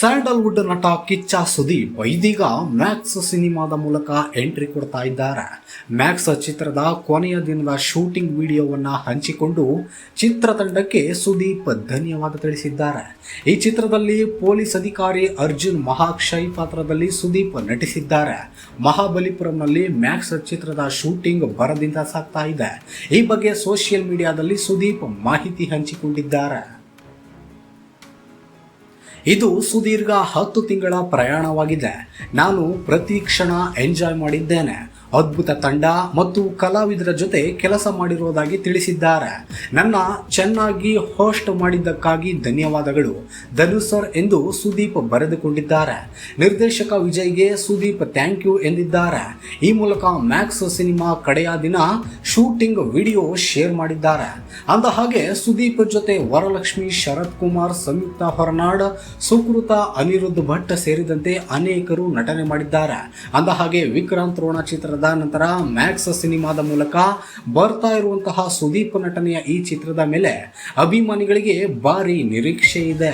Sandalwood ನಟ ಕಿಚ್ಚ ಸುದೀಪ್ ಇದೀಗ Max ಸಿನಿಮಾದ ಮೂಲಕ ಎಂಟ್ರಿ ಕೊಡ್ತಾ ಇದ್ದಾರೆ. ಮ್ಯಾಕ್ಸ್ ಚಿತ್ರದ ಕೊನೆಯ ದಿನದ ಶೂಟಿಂಗ್ ವಿಡಿಯೋವನ್ನ ಹಂಚಿಕೊಂಡು ಚಿತ್ರತಂಡಕ್ಕೆ ಸುದೀಪ್ ಧನ್ಯವಾದ ತಿಳಿಸಿದ್ದಾರೆ. ಈ ಚಿತ್ರದಲ್ಲಿ ಪೊಲೀಸ್ ಅಧಿಕಾರಿ ಅರ್ಜುನ್ ಮಹಾಕ್ಷಯ್ ಪಾತ್ರದಲ್ಲಿ ಸುದೀಪ್ ನಟಿಸಿದ್ದಾರೆ. ಮಹಾಬಲಿಪುರಂನಲ್ಲಿ ಮ್ಯಾಕ್ಸ್ ಚಿತ್ರದ ಶೂಟಿಂಗ್ ಭರದಿಂದ ಸಾಗ್ತಾ ಇದೆ. ಈ ಬಗ್ಗೆ ಸೋಷಿಯಲ್ ಮೀಡಿಯಾದಲ್ಲಿ ಸುದೀಪ್ ಮಾಹಿತಿ ಹಂಚಿಕೊಂಡಿದ್ದಾರೆ. ಇದು ಸುದೀರ್ಘ 10 ತಿಂಗಳ ಪ್ರಯಾಣವಾಗಿದೆ. ನಾನು ಪ್ರತಿ ಕ್ಷಣ ಎಂಜಾಯ್ ಮಾಡಿದ್ದೇನೆ. ಅದ್ಭುತ ತಂಡ ಮತ್ತು ಕಲಾವಿದರ ಜೊತೆ ಕೆಲಸ ಮಾಡಿರುವುದಾಗಿ ತಿಳಿಸಿದ್ದಾರೆ. ನನ್ನ ಚೆನ್ನಾಗಿ ಹೋಸ್ಟ್ ಮಾಡಿದ್ದಕ್ಕಾಗಿ ಧನ್ಯವಾದಗಳು ಧನು ಸರ್ ಎಂದು ಸುದೀಪ್ ಬರೆದುಕೊಂಡಿದ್ದಾರೆ. ನಿರ್ದೇಶಕ ವಿಜಯ್ಗೆ ಸುದೀಪ್ ಥ್ಯಾಂಕ್ ಯು ಎಂದಿದ್ದಾರೆ. ಈ ಮೂಲಕ ಮ್ಯಾಕ್ಸ್ ಸಿನಿಮಾ ಕಡೆಯ ದಿನ ಶೂಟಿಂಗ್ ವಿಡಿಯೋ ಶೇರ್ ಮಾಡಿದ್ದಾರೆ. ಅಂದ ಹಾಗೆ ಸುದೀಪ್ ಜೊತೆ ವರಲಕ್ಷ್ಮಿ, ಶರತ್ ಕುಮಾರ್, ಸಂಯುಕ್ತ ಹೊರನಾಡ್, ಸುಕೃತ, ಅನಿರುದ್ಧ್ ಭಟ್ ಸೇರಿದಂತೆ ಅನೇಕರು ನಟನೆ ಮಾಡಿದ್ದಾರೆ. ಅಂದ ಹಾಗೆ ವಿಕ್ರಾಂತ್ ರೋಣ ಚಿತ್ರದ ನಂತರ ಮ್ಯಾಕ್ಸ್ ಸಿನಿಮಾದ ಮೂಲಕ ಬರ್ತಾ ಇರುವಂತಹ ಸುದೀಪ್ ನಟನೆಯ ಈ ಚಿತ್ರದ ಮೇಲೆ ಅಭಿಮಾನಿಗಳಿಗೆ ಭಾರಿ ನಿರೀಕ್ಷೆ ಇದೆ.